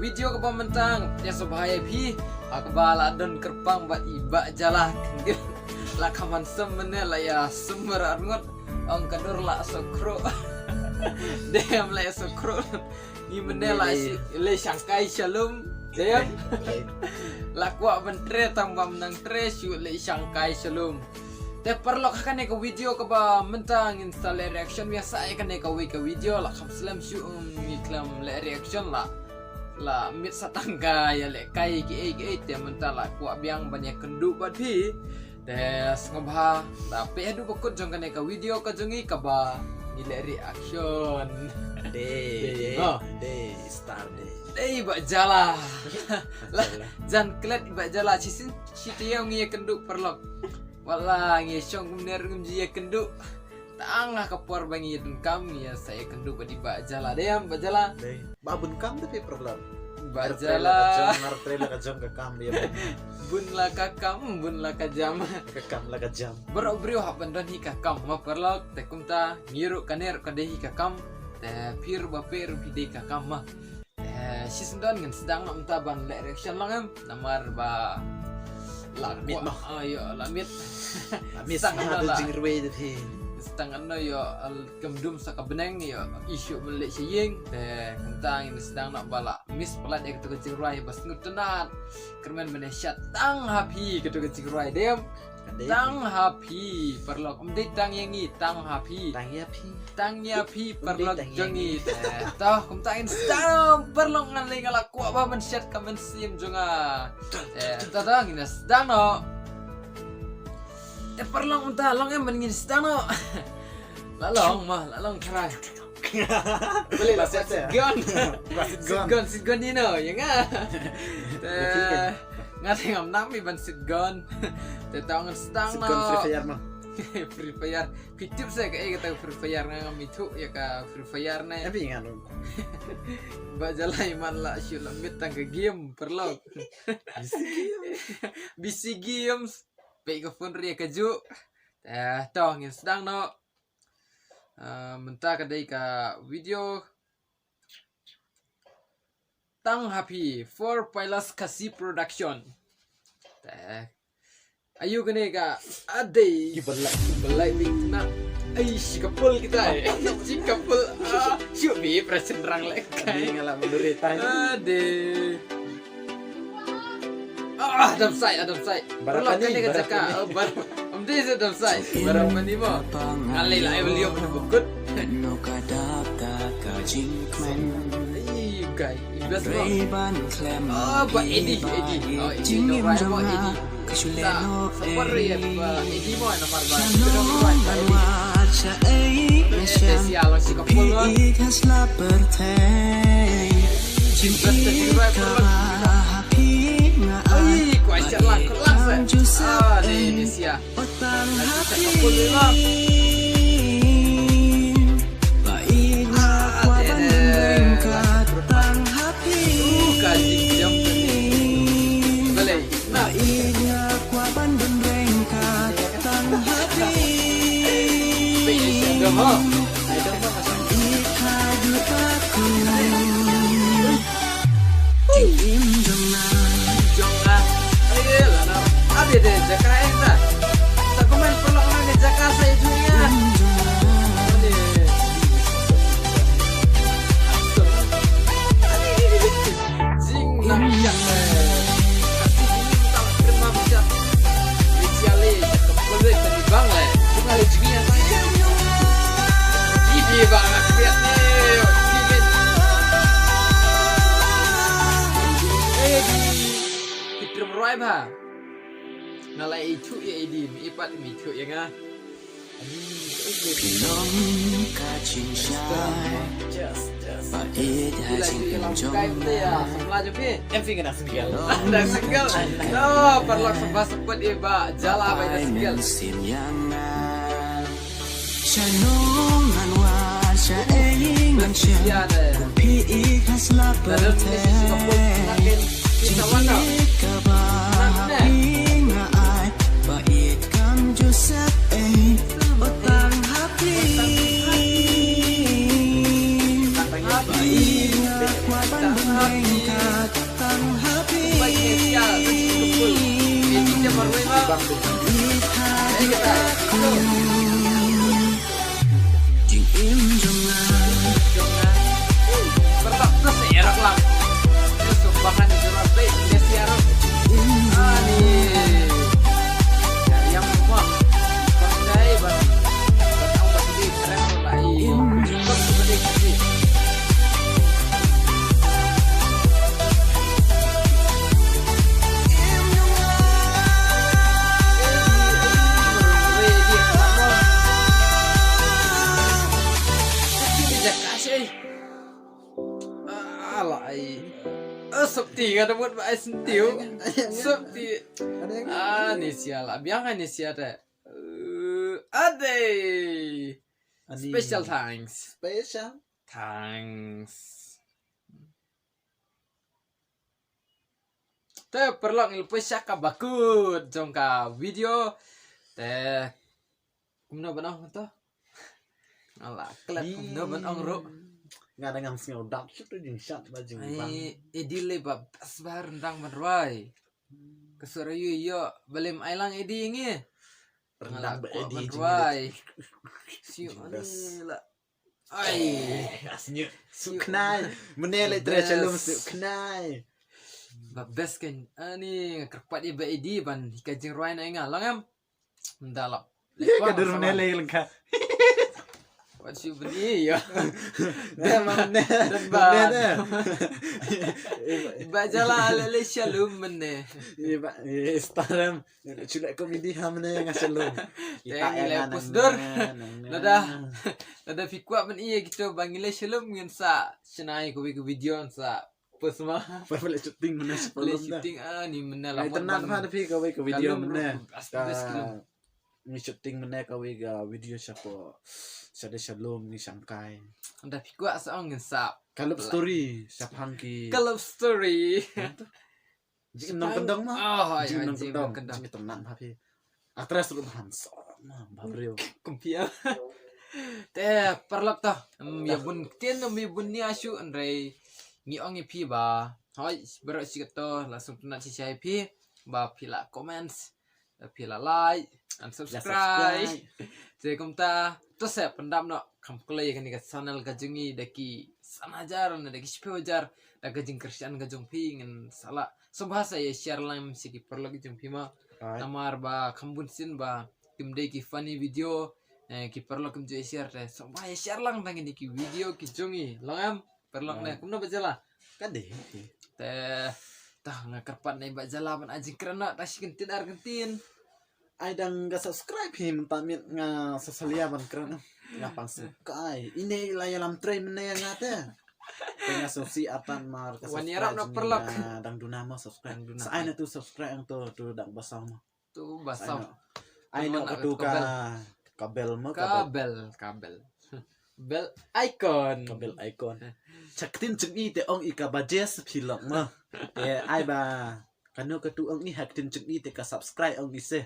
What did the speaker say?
video ke mentang ya sobahaya pi akbala don kerpang bat iba jalah la kaman semene la ya semer arngot ong kadur la sokro dem la sokro ni menela si le sangkai shalom dem la kwa bentre tambah menang tre syu le sangkai shalom te perlu kan ke video ke ba mentang install reaction biasa kan ke video la kham slam syu iklam le reaction la mit satangga ya le kai ki te mentang la kwa biang banyak kendu bat pi des ngobha tapi adu bokut jong kan ke video ke jongi ke ba ni le reaction de star de ba jala lah jan klet ba jala cisin citiang ngi kendu perlu wala ngi syong bener ngji kendu tangah kapor bangi dun kami ya saya kendu badi ba jala dem ba jala babun kam tapi perlu ba jala martrela ka jam ka kam ya bun la ka kam bun la ka jam bro brio hak bandan hi ka kam ma perlu te kumta ngiru kaner ka dehi ka kam te pir ba pir pide ka kam ma si sendan ngan sedang nak minta ban reaction lang namar ba lamit mah ayo lamit sangat ada jingirwe de sedang ano yo kemdum sa kabeneng yo isu melek siyeng de kuntang ini sedang nak bala mis pelat ya ketu jingirwe bas ngutunat kermen menesyat tang happy ketu jingirwe dem tang happy perlu umdit tang yangi tang happy perlu jongi toh kumtain sedang perlu ngalai ngalak kuat bah mensyat kamen sim jonga toh ngina sedang no perlu unta long em mendingin sedang no lalong kerai boleh lah sit gon ni no ya nga ngateng am nami ban sit gon te tawangan sedang no free fire mah free fire kitip saya kayak kata free fire ngam itu ya ka free fire na tapi nganu bajalai man la syu lamit tang ke game perlu bisi games pe ka phone ria ka ju toh ngin sedang no mentah kadai ka video tang happy for pilas kasi production ayo kene ka ade belai bing na ai si kapul kita si kapul syuk bi present rang lek kai ngalah menderita ade adam sai Barapan ni jaka amde se adam sai barapan ni mo ngalai la beliau pun bukut no kadapta ka jingkmen ai kai ibas mo Ray-Ban klem ba edi no right mo edi Kasuleno edi mo na marba Wacha ay spesial si kapul mo Ikas la pertay Cinta ka happy nga ai kuasa lang sa di sia Otang kapul happy mo Baik na kwa bandeng katang happy kajing jam balai na Baik na kwa bandeng katang happy pe sia mo Ikadu aku Im jonga ai la na ade de jaka enta sa komen pelok na de jaka saya juga ade jing nam yak kasih ini tak terima bisa spesiale boleh tadi bang le bunga le jinya saya ini banget lihat nih Roy ba ngalai itu ya edi mi ipat mi itu ya nga Pinong kacincay Bait hajing kayak gitu ya sebelah aja pi everything kena singgah ada single no perlu sebab sepet iba jala ba ada single Simyangan Syanungan wa syaingan ya deh Pi ikhlas la dalam sisi kapul makin kita wana Kabahapi nga ay Bait kang Joseph ay Otang happy Bait nga kwa bandeng ka bang deh. Kita Jing im jong bertak terus erak lang. Terus bahkan itu sampai Indonesia ro. Nih. Yang semua pandai bang. Batang bagi keren mulai. Terus seperti ini. Sabti kan buat bae sentiu. Sabti. Ni siala. Biang ni siada. Ade. Special thanks. Special. Thanks. Te perlu ngilpesya ka bakut jongka video. Te kumna banang to. Ala kelak kumna banang ro. Nggak ada yang singaw dak situ jing shot bajing bang. Ai edile ba asbar rendang manruai. Kesurayu yo belum ailang edi ngi. Rendang edi manruai. Siu la. Ai asnya suknai menele tercalum suknai. Ba best kan ani kerpat iba edi ban kajing ruai na ngalang am. Mendalap. Kadur menele lengkap. What's you beli ya? Dah mana? Ba jala alale shalom mene. Iba staram culek komedi hamne ngaselum. Kita yang pusdur. Nada fikwa men iya gitu bangile shalom ngen sa senai ko video sa pusma. Boleh syuting mana Boleh sebelum dah. syuting ni mena lah. Ai tenang ha tapi kau video mana. Best film. Ni syuting mana kau video siapa? Sada shalom ni sangkai. Nada fikwa sa ngen sa. Kalau story siapa hangki. Kalau story. Jing nong kendang mah. Oh, Jing nong jing kendang. kendang. Jing tenang tapi. Atras lu hanso. Mah babrio. Kumpia. Te perlak ta. Ya bun tien ya bun ni asu andrai ni ong pi ba. Hai berat sikit to langsung kena si pi ba pila comments, pila like and subscribe. Jadi kumta to saya pendam no kam kulai kan dekat channel kajungi daki sanajar na daki sepejar da kajing Christian kajung pingin salah subhasa ya share lam siki perlak kajung pima. Namar ba kambun sin ba kim deki funny video ki perlak kim jo share te so ba share lang tangin ki video ki jungi langam perlak na kumna bajala Kade. te tah ngakarpat na iba jala ban ajing kerana tasik kentin Argentin. Ai dang ga subscribe him pamit nga sasalia ban kerana ngapang sukai. Ini layalam train menaya ngata. Tengah sosi atan mar ka Wani arap na perlak. dang dunama subscribe. Dang dunama. Sa aina tu subscribe ang tu dang basang mo. Tu basam Aina Tuan ka tu kabel. ka kabel mo kabel kabel bel icon icon. Chaktin chungi te ong ika bajes philok mo. Ai ba kanu ka tu ong ni haktin chungi te ka subscribe ong ise.